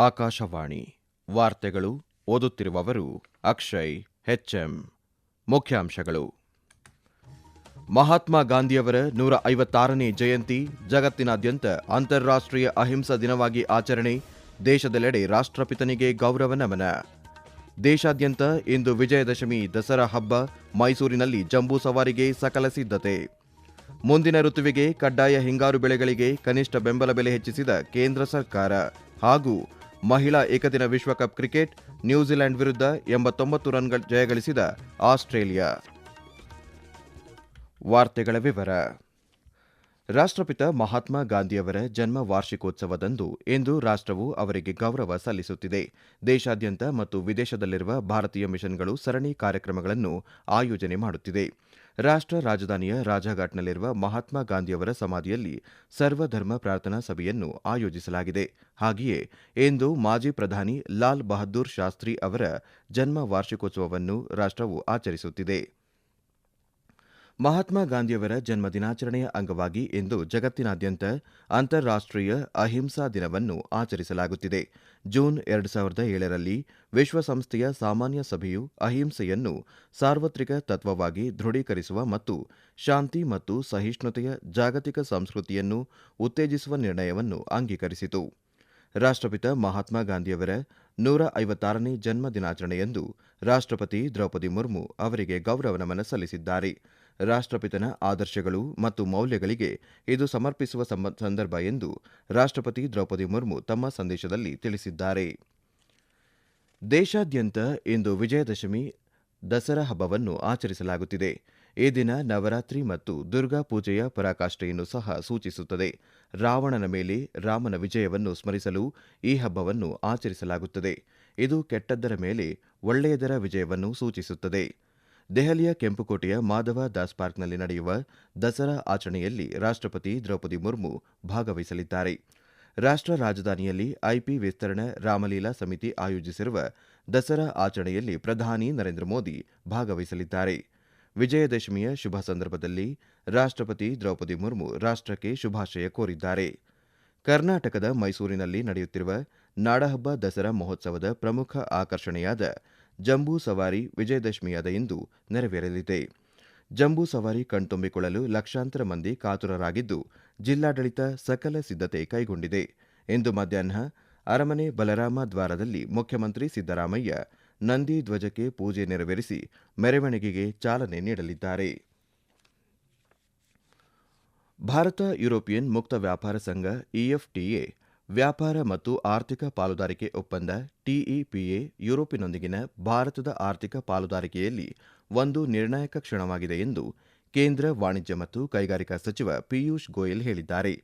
ಆಕಾಶವಾಣಿ ವಾರ್ತೆಗಳು ಓದುತ್ತಿರುವವರು ಅಕ್ಷಯ್ ಹೆಚ್ಎಂ. ಮುಖ್ಯಾಂಶಗಳು. ಮಹಾತ್ಮ ಗಾಂಧಿಯವರ 156ನೇ ಜಯಂತಿ ಜಗತ್ತಿನಾದ್ಯಂತ ಅಂತಾರಾಷ್ಟ್ರೀಯ ಅಹಿಂಸಾ ದಿನವಾಗಿ ಆಚರಣೆ. ದೇಶದೆಲ್ಲೆಡೆ ರಾಷ್ಟ್ರಪಿತನಿಗೆ ಗೌರವ ನಮನ. ದೇಶಾದ್ಯಂತ ಇಂದು ವಿಜಯದಶಮಿ ದಸರಾ ಹಬ್ಬ. ಮೈಸೂರಿನಲ್ಲಿ ಜಂಬೂ ಸವಾರಿಗೆ ಸಕಲ ಸಿದ್ಧತೆ. ಮುಂದಿನ ಋತುವಿಗೆ ಕಡ್ಡಾಯ ಹಿಂಗಾರು ಬೆಳೆಗಳಿಗೆ ಕನಿಷ್ಠ ಬೆಂಬಲ ಬೆಲೆ ಹೆಚ್ಚಿಸಿದ ಕೇಂದ್ರ ಸರ್ಕಾರ. ಹಾಗೂ ಮಹಿಳಾ ಏಕದಿನ ವಿಶ್ವಕಪ್ ಕ್ರಿಕೆಟ್, ನ್ಯೂಜಿಲೆಂಡ್ ವಿರುದ್ಧ 89 ರನ್ ಜಯಗಳಿಸಿದ ಆಸ್ಟ್ರೇಲಿಯಾ. ವಾರ್ತೆಗಳ ವಿವರ. ರಾಷ್ಟ್ರಪಿತ ಮಹಾತ್ಮ ಗಾಂಧಿಯವರ ಜನ್ಮ ವಾರ್ಷಿಕೋತ್ಸವದಂದು ಇಂದು ರಾಷ್ಟ್ರವು ಅವರಿಗೆ ಗೌರವ ಸಲ್ಲಿಸುತ್ತಿದೆ. ದೇಶಾದ್ಯಂತ ಮತ್ತು ವಿದೇಶದಲ್ಲಿರುವ ಭಾರತೀಯ ಮಿಷನ್ಗಳು ಸರಣಿ ಕಾರ್ಯಕ್ರಮಗಳನ್ನು ಆಯೋಜನೆ ಮಾಡುತ್ತಿದೆ. ರಾಷ್ಟ್ರ ರಾಜಧಾನಿಯ ರಾಜಘಾಟ್ನಲ್ಲಿರುವ ಮಹಾತ್ಮ ಗಾಂಧಿಯವರ ಸಮಾಧಿಯಲ್ಲಿ ಸರ್ವಧರ್ಮ ಪ್ರಾರ್ಥನಾ ಸಭೆಯನ್ನು ಆಯೋಜಿಸಲಾಗಿದೆ. ಹಾಗೆಯೇ ಇಂದು ಮಾಜಿ ಪ್ರಧಾನಿ ಲಾಲ್ ಬಹದ್ದೂರ್ ಶಾಸ್ತ್ರಿ ಅವರ ಜನ್ಮ ವಾರ್ಷಿಕೋತ್ಸವವನ್ನು ರಾಷ್ಟ್ರವು ಆಚರಿಸುತ್ತಿದೆ. ಮಹಾತ್ಮ ಗಾಂಧಿಯವರ ಜನ್ಮ ದಿನಾಚರಣೆಯ ಅಂಗವಾಗಿ ಇಂದು ಜಗತ್ತಿನಾದ್ಯಂತ ಅಂತಾರಾಷ್ಟ್ರೀಯ ಅಹಿಂಸಾ ದಿನವನ್ನು ಆಚರಿಸಲಾಗುತ್ತಿದೆ. ಜೂನ್ 2007ರಲ್ಲಿ ವಿಶ್ವಸಂಸ್ಥೆಯ ಸಾಮಾನ್ಯ ಸಭೆಯು ಅಹಿಂಸೆಯನ್ನು ಸಾರ್ವತ್ರಿಕ ತತ್ವವಾಗಿ ದೃಢೀಕರಿಸುವ ಮತ್ತು ಶಾಂತಿ ಮತ್ತು ಸಹಿಷ್ಣುತೆಯ ಜಾಗತಿಕ ಸಂಸ್ಕೃತಿಯನ್ನು ಉತ್ತೇಜಿಸುವ ನಿರ್ಣಯವನ್ನು ಅಂಗೀಕರಿಸಿತು. ರಾಷ್ಟ್ರಪಿತ ಮಹಾತ್ಮ ಗಾಂಧಿಯವರ 156ನೇ ಜನ್ಮ ದಿನಾಚರಣೆಯಂದು ರಾಷ್ಟ್ರಪತಿ ದ್ರೌಪದಿ ಮುರ್ಮು ಅವರಿಗೆ ಗೌರವ ನಮನ ಸಲ್ಲಿಸಿದ್ದಾರೆ. ರಾಷ್ಟ್ರಪಿತನ ಆದರ್ಶಗಳು ಮತ್ತು ಮೌಲ್ಯಗಳಿಗೆ ಇದು ಸಮರ್ಪಿಸುವ ಸಂದರ್ಭ ಎಂದು ರಾಷ್ಟ್ರಪತಿ ದ್ರೌಪದಿ ಮುರ್ಮು ತಮ್ಮ ಸಂದೇಶದಲ್ಲಿ ತಿಳಿಸಿದ್ದಾರೆ. ದೇಶಾದ್ಯಂತ ಇಂದು ವಿಜಯದಶಮಿ ದಸರಾ ಹಬ್ಬವನ್ನು ಆಚರಿಸಲಾಗುತ್ತಿದೆ. ಈ ದಿನ ನವರಾತ್ರಿ ಮತ್ತು ದುರ್ಗಾ ಪೂಜೆಯ ಪರಾಕಾಷ್ಠೆಯನ್ನು ಸಹ ಸೂಚಿಸುತ್ತದೆ. ರಾವಣನ ಮೇಲೆ ರಾಮನ ವಿಜಯವನ್ನು ಸ್ಮರಿಸಲು ಈ ಹಬ್ಬವನ್ನು ಆಚರಿಸಲಾಗುತ್ತದೆ. ಇದು ಕೆಟ್ಟದ್ದರ ಮೇಲೆ ಒಳ್ಳೆಯದರ ವಿಜಯವನ್ನು ಸೂಚಿಸುತ್ತದೆ. ದೆಹಲಿಯ ಕೆಂಪುಕೋಟೆಯ ಮಾಧವ ದಾಸ್ ಪಾರ್ಕ್ನಲ್ಲಿ ನಡೆಯುವ ದಸರಾ ಆಚರಣೆಯಲ್ಲಿ ರಾಷ್ಟ್ರಪತಿ ದ್ರೌಪದಿ ಮುರ್ಮು ಭಾಗವಹಿಸಲಿದ್ದಾರೆ. ರಾಷ್ಟ್ರ ರಾಜಧಾನಿಯಲ್ಲಿ ಐಪಿ ವಿಸ್ತರಣಾ ರಾಮಲೀಲಾ ಸಮಿತಿ ಆಯೋಜಿಸಿರುವ ದಸರಾ ಆಚರಣೆಯಲ್ಲಿ ಪ್ರಧಾನಿ ನರೇಂದ್ರ ಮೋದಿ ಭಾಗವಹಿಸಲಿದ್ದಾರೆ. ವಿಜಯದಶಮಿಯ ಶುಭ ಸಂದರ್ಭದಲ್ಲಿ ರಾಷ್ಟ್ರಪತಿ ದ್ರೌಪದಿ ಮುರ್ಮು ರಾಷ್ಟ್ರಕ್ಕೆ ಶುಭಾಶಯ ಕೋರಿದ್ದಾರೆ. ಕರ್ನಾಟಕದ ಮೈಸೂರಿನಲ್ಲಿ ನಡೆಯುತ್ತಿರುವ ನಾಡಹಬ್ಬ ದಸರಾ ಮಹೋತ್ಸವದ ಪ್ರಮುಖ ಆಕರ್ಷಣೆಯಾದ ಜಂಬೂ ಸವಾರಿ ವಿಜಯದಶಮಿಯಾದ ಇಂದು ನೆರವೇರಲಿದೆ. ಜಂಬೂ ಸವಾರಿ ಕಣ್ತುಂಬಿಕೊಳ್ಳಲು ಲಕ್ಷಾಂತರ ಮಂದಿ ಕಾತುರರಾಗಿದ್ದು, ಜಿಲ್ಲಾಡಳಿತ ಸಕಲ ಸಿದ್ಧತೆ ಕೈಗೊಂಡಿದೆ. ಇಂದು ಮಧ್ಯಾಹ್ನ ಅರಮನೆ ಬಲರಾಮ ದ್ವಾರದಲ್ಲಿ ಮುಖ್ಯಮಂತ್ರಿ ಸಿದ್ದರಾಮಯ್ಯ ನಂದಿ ಧ್ವಜಕ್ಕೆ ಪೂಜೆ ನೆರವೇರಿಸಿ ಮೆರವಣಿಗೆಗೆ ಚಾಲನೆ ನೀಡಲಿದ್ದಾರೆ. ಭಾರತ ಯುರೋಪಿಯನ್ ಮುಕ್ತ ವ್ಯಾಪಾರ ಸಂಘ ಇಎಫ್ಟಿಎ ವ್ಯಾಪಾರ ಮತ್ತು ಆರ್ಥಿಕ ಪಾಲುದಾರಿಕೆ ಒಪ್ಪಂದ ಟಿಇಪಿಎ ಯುರೋಪಿನೊಂದಿಗಿನ ಭಾರತದ ಆರ್ಥಿಕ ಪಾಲುದಾರಿಕೆಯಲ್ಲಿ ಒಂದು ನಿರ್ಣಾಯಕ ಕ್ಷಣವಾಗಿದೆ ಎಂದು ಕೇಂದ್ರ ವಾಣಿಜ್ಯ ಮತ್ತು ಕೈಗಾರಿಕಾ ಸಚಿವ ಪಿಯೂಷ್ ಗೋಯಲ್ ಹೇಳಿದ್ದಾರೆ.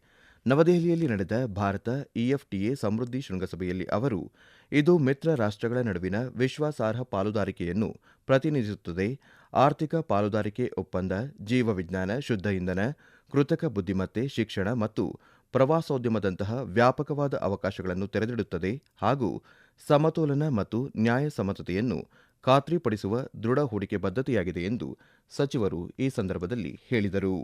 ನವದೆಹಲಿಯಲ್ಲಿ ನಡೆದ ಭಾರತ ಇಎಫ್ಟಿಎ ಸಮೃದ್ಧಿ ಶೃಂಗಸಭೆಯಲ್ಲಿ ಅವರು, ಇದು ಮಿತ್ರ ರಾಷ್ಟ್ರಗಳ ನಡುವಿನ ವಿಶ್ವಾಸಾರ್ಹ ಪಾಲುದಾರಿಕೆಯನ್ನು ಪ್ರತಿನಿಧಿಸುತ್ತದೆ. ಆರ್ಥಿಕ ಪಾಲುದಾರಿಕೆ ಒಪ್ಪಂದ ಜೀವವಿಜ್ಞಾನ, ಶುದ್ಧ ಇಂಧನ, ಕೃತಕ ಬುದ್ಧಿಮತ್ತೆ, ಶಿಕ್ಷಣ ಮತ್ತು ಪ್ರವಾಸೋದ್ಯಮದಂತಹ ವ್ಯಾಪಕವಾದ ಅವಕಾಶಗಳನ್ನು ತೆರೆದಿಡುತ್ತದೆ ಹಾಗೂ ಸಮತೋಲನ ಮತ್ತು ನ್ಯಾಯಸಮ್ಮತತೆಯನ್ನು ಖಾತ್ರಿಪಡಿಸುವ ದೃಢ ಹೂಡಿಕೆ ಬದ್ಧತೆಯಾಗಿದೆ ಎಂದು ಸಚಿವರು ಈ ಸಂದರ್ಭದಲ್ಲಿ ಹೇಳಿದರು.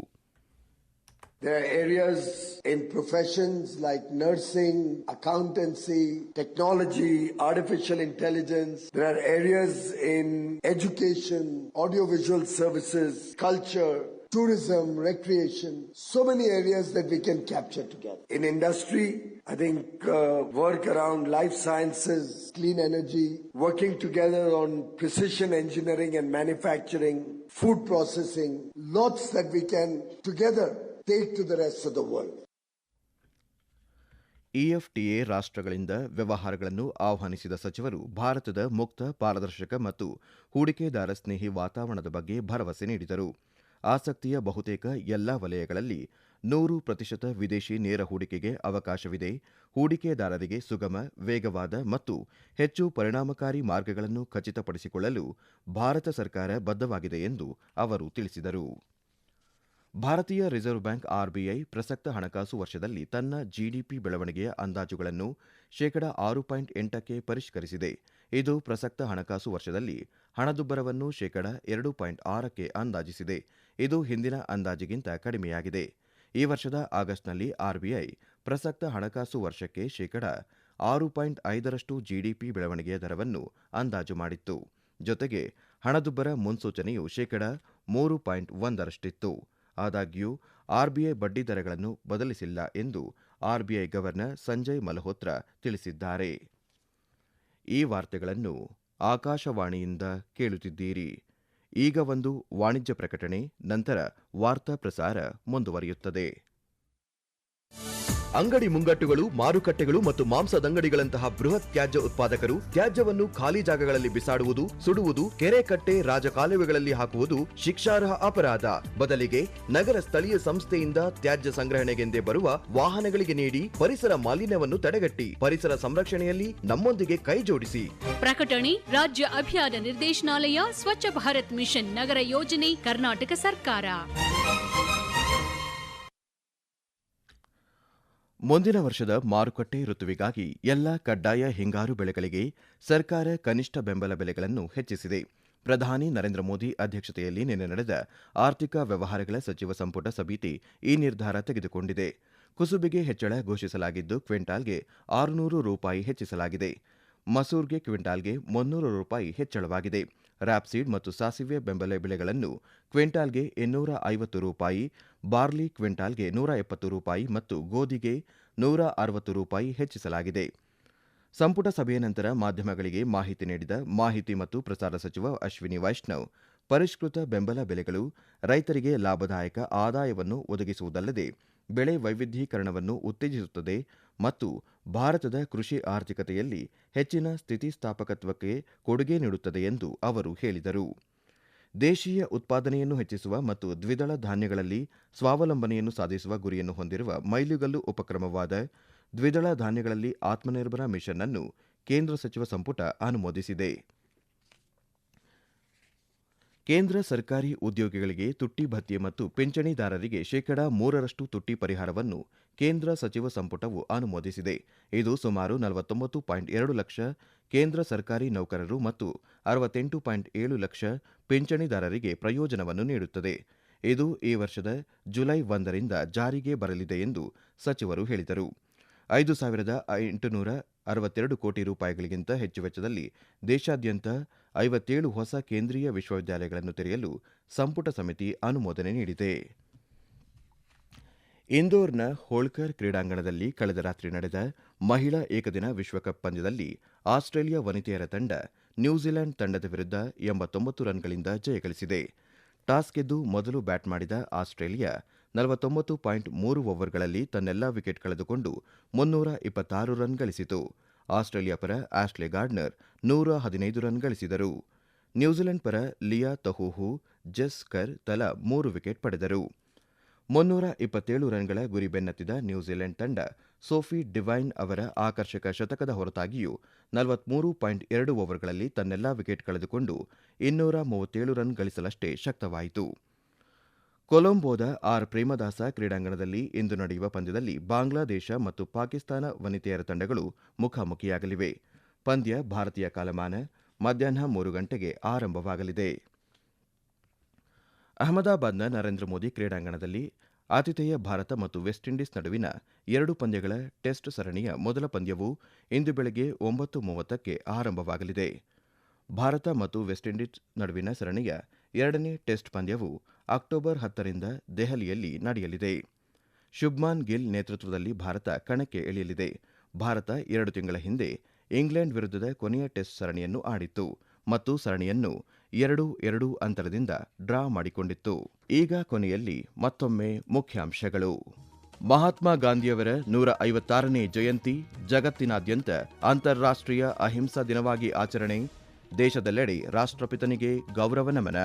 There are areas in professions like nursing, accountancy, technology, artificial intelligence. There are areas in education, audiovisual services, culture, tourism, recreation. So many areas that we can capture together. In industry, I think work around life sciences, clean energy, working together on precision engineering and manufacturing, food processing, lots that we can together take to the rest of the world. EFTA ರಾಷ್ಟ್ರಗಳಿಂದ ವ್ಯವಹಾರಗಳನ್ನು ಆಹ್ವಾನಿಸಿದ ಸಚಿವರು ಭಾರತದ ಮುಕ್ತ, ಪಾರದರ್ಶಕ ಮತ್ತು ಹೂಡಿಕೆದಾರ ಸ್ನೇಹಿ ವಾತಾವರಣದ ಬಗ್ಗೆ ಭರವಸೆ ನೀಡಿದರು. ಆಸಕ್ತಿಯ ಬಹುತೇಕ ಎಲ್ಲಾ ವಲಯಗಳಲ್ಲಿ 100% ವಿದೇಶಿ ನೇರ ಹೂಡಿಕೆಗೆ ಅವಕಾಶವಿದೆ. ಹೂಡಿಕೆದಾರರಿಗೆ ಸುಗಮ, ವೇಗವಾದ ಮತ್ತು ಹೆಚ್ಚು ಪರಿಣಾಮಕಾರಿ ಮಾರ್ಗಗಳನ್ನು ಖಚಿತಪಡಿಸಿಕೊಳ್ಳಲು ಭಾರತ ಸರ್ಕಾರ ಬದ್ಧವಾಗಿದೆ ಎಂದು ಅವರು ತಿಳಿಸಿದರು. ಭಾರತೀಯ ರಿಸರ್ವ್ ಬ್ಯಾಂಕ್ ಆರ್ಬಿಐ ಪ್ರಸಕ್ತ ಹಣಕಾಸು ವರ್ಷದಲ್ಲಿ ತನ್ನ ಜಿಡಿಪಿ ಬೆಳವಣಿಗೆಯ ಅಂದಾಜುಗಳನ್ನು 6.8ಕ್ಕೆ ಪರಿಷ್ಕರಿಸಿದೆ. ಇದು ಪ್ರಸಕ್ತ ಹಣಕಾಸು ವರ್ಷದಲ್ಲಿ ಹಣದುಬ್ಬರವನ್ನು 2.6ಕ್ಕೆ ಅಂದಾಜಿಸಿದೆ. ಇದು ಹಿಂದಿನ ಅಂದಾಜಿಗಿಂತ ಕಡಿಮೆಯಾಗಿದೆ. ಈ ವರ್ಷದ ಆಗಸ್ಟ್ನಲ್ಲಿ ಆರ್ಬಿಐ ಪ್ರಸಕ್ತ ಹಣಕಾಸು ವರ್ಷಕ್ಕೆ 6.5ರಷ್ಟು ಜಿಡಿಪಿ ಬೆಳವಣಿಗೆಯ ದರವನ್ನು ಅಂದಾಜು ಮಾಡಿತ್ತು. ಜೊತೆಗೆ ಹಣದುಬ್ಬರ ಮುನ್ಸೂಚನೆಯು ಶೇಕಡ 3.1ರಷ್ಟಿತ್ತು. ಆದಾಗ್ಯೂ ಆರ್ಬಿಐ ಬಡ್ಡಿ ದರಗಳನ್ನು ಬದಲಿಸಿಲ್ಲ ಎಂದು ಆರ್ಬಿಐ ಗವರ್ನರ್ ಸಂಜಯ್ ಮಲ್ಹೋತ್ರಾ ತಿಳಿಸಿದ್ದಾರೆ. ಈ ವಾರ್ತೆಗಳನ್ನು ಆಕಾಶವಾಣಿಯಿಂದ ಕೇಳುತ್ತಿದ್ದೀರಿ. ಈಗ ಒಂದು ವಾಣಿಜ್ಯ ಪ್ರಕಟಣೆ, ನಂತರ ವಾರ್ತಾ ಪ್ರಸಾರ ಮುಂದುವರಿಯುತ್ತದೆ. ಅಂಗಡಿ ಮುಂಗಟ್ಟುಗಳು, ಮಾರುಕಟ್ಟೆಗಳು ಮತ್ತು ಮಾಂಸದಂಗಡಿಗಳಂತಹ ಬೃಹತ್ ತ್ಯಾಜ್ಯ ಉತ್ಪಾದಕರು ತ್ಯಾಜ್ಯವನ್ನು ಖಾಲಿ ಜಾಗಗಳಲ್ಲಿ ಬಿಸಾಡುವುದು, ಸುಡುವುದು, ಕೆರೆ ಕಟ್ಟೆ ರಾಜಕಾಲುವೆಗಳಲ್ಲಿ ಹಾಕುವುದು ಶಿಕ್ಷಾರ್ಹ ಅಪರಾಧ. ಬದಲಿಗೆ ನಗರ ಸ್ಥಳೀಯ ಸಂಸ್ಥೆಯಿಂದ ತ್ಯಾಜ್ಯ ಸಂಗ್ರಹಣೆಗೆಂದೇ ಬರುವ ವಾಹನಗಳಿಗೆ ನೀಡಿ ಪರಿಸರ ಮಾಲಿನ್ಯವನ್ನು ತಡೆಗಟ್ಟಿ ಪರಿಸರ ಸಂರಕ್ಷಣೆಯಲ್ಲಿ ನಮ್ಮೊಂದಿಗೆ ಕೈ ಜೋಡಿಸಿ. ಪ್ರಕಟಣೆ ರಾಜ್ಯ ಅಭಿಯಾನ ನಿರ್ದೇಶನಾಲಯ, ಸ್ವಚ್ಛ ಭಾರತ್ ಮಿಷನ್, ನಗರ ಯೋಜನೆ, ಕರ್ನಾಟಕ ಸರ್ಕಾರ. ಮುಂದಿನ ವರ್ಷದ ಮಾರುಕಟ್ಟೆ ಋತುವಿಗಾಗಿ ಎಲ್ಲ ಕಡ್ಡಾಯ ಹಿಂಗಾರು ಬೆಳೆಗಳಿಗೆ ಸರ್ಕಾರ ಕನಿಷ್ಠ ಬೆಂಬಲ ಬೆಲೆಗಳನ್ನು ಹೆಚ್ಚಿಸಿದೆ. ಪ್ರಧಾನಿ ನರೇಂದ್ರ ಮೋದಿ ಅಧ್ಯಕ್ಷತೆಯಲ್ಲಿ ನಿನ್ನೆ ನಡೆದ ಆರ್ಥಿಕ ವ್ಯವಹಾರಗಳ ಸಚಿವ ಸಂಪುಟ ಸಮಿತಿ ಈ ನಿರ್ಧಾರ ತೆಗೆದುಕೊಂಡಿದೆ. ಕುಸುಬಿಗೆ ಹೆಚ್ಚಳ ಘೋಷಿಸಲಾಗಿದ್ದು ಕ್ವಿಂಟಾಲ್ಗೆ ₹600 ಹೆಚ್ಚಿಸಲಾಗಿದೆ. ಮಸೂರ್ಗೆ ಕ್ವಿಂಟಾಲ್ಗೆ ₹300 ಹೆಚ್ಚಳವಾಗಿದೆ. ರ್ಯಾಪ್ಸೀಡ್ ಮತ್ತು ಸಾಸಿವೆ ಬೆಂಬಲ ಬೆಲೆಗಳನ್ನು ಕ್ವಿಂಟಾಲ್ಗೆ ₹250, ಬಾರ್ಲಿ ಕ್ವಿಂಟಾಲ್ಗೆ ₹170 ಮತ್ತು ಗೋಧಿಗೆ ₹160 ಹೆಚ್ಚಿಸಲಾಗಿದೆ. ಸಂಪುಟ ಸಭೆಯ ನಂತರ ಮಾಧ್ಯಮಗಳಿಗೆ ಮಾಹಿತಿ ನೀಡಿದ ಮಾಹಿತಿ ಮತ್ತು ಪ್ರಸಾರ ಸಚಿವ ಅಶ್ವಿನಿ ವೈಷ್ಣವ್, ಪರಿಷ್ಕೃತ ಬೆಂಬಲ ಬೆಲೆಗಳು ರೈತರಿಗೆ ಲಾಭದಾಯಕ ಆದಾಯವನ್ನು ಒದಗಿಸುವುದಲ್ಲದೆ ಬೆಳೆ ವೈವಿಧ್ಯೀಕರಣವನ್ನು ಉತ್ತೇಜಿಸುತ್ತದೆ ಮತ್ತು ಭಾರತದ ಕೃಷಿ ಆರ್ಥಿಕತೆಯಲ್ಲಿ ಹೆಚ್ಚಿನ ಸ್ಥಿತಿಸ್ಥಾಪಕತ್ವಕ್ಕೆ ಕೊಡುಗೆ ನೀಡುತ್ತದೆ ಎಂದು ಅವರು ಹೇಳಿದರು. ದೇಶೀಯ ಉತ್ಪಾದನೆಯನ್ನು ಹೆಚ್ಚಿಸುವ ಮತ್ತು ದ್ವಿದಳ ಧಾನ್ಯಗಳಲ್ಲಿ ಸ್ವಾವಲಂಬನೆಯನ್ನು ಸಾಧಿಸುವ ಗುರಿಯನ್ನು ಹೊಂದಿರುವ ಮೈಲಿಗಲ್ಲು ಉಪಕ್ರಮವಾದ ದ್ವಿದಳ ಧಾನ್ಯಗಳಲ್ಲಿ ಆತ್ಮನಿರ್ಭರ ಮಿಷನ್ ಅನ್ನು ಕೇಂದ್ರ ಸಚಿವ ಸಂಪುಟ ಅನುಮೋದಿಸಿದೆ. ಕೇಂದ್ರ ಸರ್ಕಾರಿ ಉದ್ಯೋಗಿಗಳಿಗೆ ತುಟ್ಟಿ ಭತ್ಯೆ ಮತ್ತು ಪಿಂಚಣಿದಾರರಿಗೆ ಶೇಕಡಾ 3ರಷ್ಟು ತುಟ್ಟಿ ಪರಿಹಾರವನ್ನು ಕೇಂದ್ರ ಸಚಿವ ಸಂಪುಟವು ಅನುಮೋದಿಸಿದೆ. ಇದು ಸುಮಾರು 49.2 ಲಕ್ಷ ಕೇಂದ್ರ ಸರ್ಕಾರಿ ನೌಕರರು ಮತ್ತು 68.7 ಲಕ್ಷ ಪಿಂಚಣಿದಾರರಿಗೆ ಪ್ರಯೋಜನವನ್ನು ನೀಡುತ್ತದೆ. ಇದು ಈ ವರ್ಷದ ಜುಲೈ 1ರಿಂದ ಜಾರಿಗೆ ಬರಲಿದೆ ಎಂದು ಸಚಿವರು ಹೇಳಿದರು. 5,862 ಕೋಟಿ ರೂಪಾಯಿಗಳಿಗಿಂತ ಹೆಚ್ಚು ವೆಚ್ಚದಲ್ಲಿ ದೇಶಾದ್ಯಂತ 57 ಹೊಸ ಕೇಂದ್ರೀಯ ವಿಶ್ವವಿದ್ಯಾಲಯಗಳನ್ನು ತೆರೆಯಲು ಸಂಪುಟ ಸಮಿತಿ ಅನುಮೋದನೆ ನೀಡಿದೆ. ಇಂದೋರ್ನ ಹೋಳ್ಕರ್ ಕ್ರೀಡಾಂಗಣದಲ್ಲಿ ಕಳೆದ ರಾತ್ರಿ ನಡೆದ ಮಹಿಳಾ ಏಕದಿನ ವಿಶ್ವಕಪ್ ಪಂದ್ಯದಲ್ಲಿ ಆಸ್ಟ್ರೇಲಿಯಾ ವನಿತೆಯರ ತಂಡ ನ್ಯೂಜಿಲೆಂಡ್ ತಂಡದ ವಿರುದ್ಧ 89 ರನ್ಗಳಿಂದ ಜಯಗಳಿಸಿದೆ. ಟಾಸ್ ಗೆದ್ದು ಮೊದಲು ಬ್ಯಾಟ್ ಮಾಡಿದ ಆಸ್ಟ್ರೇಲಿಯಾ 49.3 ಓವರ್ಗಳಲ್ಲಿ ತನ್ನೆಲ್ಲಾ ವಿಕೆಟ್ ಕಳೆದುಕೊಂಡು 326 ರನ್ ಗಳಿಸಿತು. ಆಸ್ಟ್ರೇಲಿಯಾ ಪರ ಆಶ್ಲೆ ಗಾರ್ಡ್ನರ್ 115 ರನ್ ಗಳಿಸಿದರು. ನ್ಯೂಜಿಲೆಂಡ್ ಪರ ಲಿಯಾ ತಹೂಹು, ಜೆಸ್ ಕರ್ ತಲಾ 3 ವಿಕೆಟ್ ಪಡೆದರು. 327 ರನ್ಗಳ ಗುರಿ ಬೆನ್ನತ್ತಿದ ನ್ಯೂಜಿಲೆಂಡ್ ತಂಡ ಸೋಫಿ ಡಿವೈನ್ ಅವರ ಆಕರ್ಷಕ ಶತಕದ ಹೊರತಾಗಿಯೂ 43.2 ಓವರ್ಗಳಲ್ಲಿ ತನ್ನೆಲ್ಲಾ ವಿಕೆಟ್ ಕಳೆದುಕೊಂಡು 237 ರನ್ ಗಳಿಸಲಷ್ಟೇ ಶಕ್ತವಾಯಿತು. ಕೊಲಂಬೋದ ಆರ್ ಪ್ರೇಮದಾಸ ಕ್ರೀಡಾಂಗಣದಲ್ಲಿ ಇಂದು ನಡೆಯುವ ಪಂದ್ಯದಲ್ಲಿ ಬಾಂಗ್ಲಾದೇಶ ಮತ್ತು ಪಾಕಿಸ್ತಾನ ವನಿತೆಯರ ತಂಡಗಳು ಮುಖಾಮುಖಿಯಾಗಲಿವೆ. ಪಂದ್ಯ ಭಾರತೀಯ ಕಾಲಮಾನ ಮಧ್ಯಾಹ್ನ 3 ಗಂಟೆಗೆ ಆರಂಭವಾಗಲಿದೆ. ಅಹಮದಾಬಾದ್ನ ನರೇಂದ್ರ ಮೋದಿ ಕ್ರೀಡಾಂಗಣದಲ್ಲಿ ಆತಿಥೇಯ ಭಾರತ ಮತ್ತು ವೆಸ್ಟ್ ಇಂಡೀಸ್ ನಡುವಿನ 2 ಪಂದ್ಯಗಳ ಟೆಸ್ಟ್ ಸರಣಿಯ ಮೊದಲ ಪಂದ್ಯವು ಇಂದು ಬೆಳಗ್ಗೆ 9:30ಕ್ಕೆ ಆರಂಭವಾಗಲಿದೆ. ಭಾರತ ಮತ್ತು ವೆಸ್ಟ್ ಇಂಡೀಸ್ ನಡುವಿನ ಸರಣಿಯ 2ನೇ ಟೆಸ್ಟ್ ಪಂದ್ಯವು ಅಕ್ಟೋಬರ್ 10ರಿಂದ ದೆಹಲಿಯಲ್ಲಿ ನಡೆಯಲಿದೆ. ಶುಭ್ಮಾನ್ ಗಿಲ್ ನೇತೃತ್ವದಲ್ಲಿ ಭಾರತ ಕಣಕ್ಕೆ ಇಳಿಯಲಿದೆ. ಭಾರತ 2 ತಿಂಗಳ ಹಿಂದೆ ಇಂಗ್ಲೆಂಡ್ ವಿರುದ್ಧದ ಕೊನೆಯ ಟೆಸ್ಟ್ ಸರಣಿಯನ್ನು ಆಡಿತ್ತು ಮತ್ತು ಸರಣಿಯನ್ನು 2-2 ಅಂತರದಿಂದ ಡ್ರಾ ಮಾಡಿಕೊಂಡಿತ್ತು. ಈಗ ಕೊನೆಯಲ್ಲಿ ಮತ್ತೊಮ್ಮೆ ಮುಖ್ಯಾಂಶಗಳು. ಮಹಾತ್ಮ ಗಾಂಧಿಯವರ 156ನೇ ಜಯಂತಿ ಜಗತ್ತಿನಾದ್ಯಂತ ಅಂತಾರಾಷ್ಟ್ರೀಯ ಅಹಿಂಸಾ ದಿನವಾಗಿ ಆಚರಣೆ. ದೇಶದೆಲ್ಲೆಡೆ ರಾಷ್ಟ್ರಪಿತನಿಗೆ ಗೌರವ ನಮನ.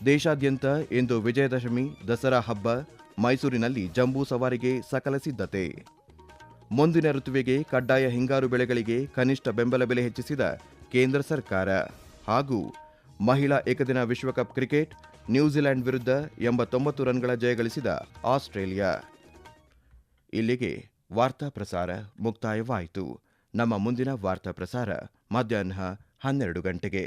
ದೇಶಾದ್ಯಂತ ಇಂದು ವಿಜಯದಶಮಿ ದಸರಾ ಹಬ್ಬ. ಮೈಸೂರಿನಲ್ಲಿ ಜಂಬೂ ಸವಾರಿಗೆ ಸಕಲ ಸಿದ್ಧತೆ. ಮುಂದಿನ ಋತುವಿಗೆ ಕಡ್ಡಾಯ ಹಿಂಗಾರು ಬೆಳೆಗಳಿಗೆ ಕನಿಷ್ಠ ಬೆಂಬಲ ಬೆಲೆ ಹೆಚ್ಚಿಸಿದ ಕೇಂದ್ರ ಸರ್ಕಾರ. ಹಾಗೂ ಮಹಿಳಾ ಏಕದಿನ ವಿಶ್ವಕಪ್ ಕ್ರಿಕೆಟ್, ನ್ಯೂಜಿಲೆಂಡ್ ವಿರುದ್ಧ 89 ರನ್ಗಳ ಜಯಗಳಿಸಿದ ಆಸ್ಟ್ರೇಲಿಯಾ. ಇಲ್ಲಿಗೆ ವಾರ್ತಾ ಪ್ರಸಾರ ಮುಕ್ತಾಯವಾಯಿತು. ನಮ್ಮ ಮುಂದಿನ ವಾರ್ತಾ ಪ್ರಸಾರ ಮಧ್ಯಾಹ್ನ 12 ಗಂಟೆಗೆ.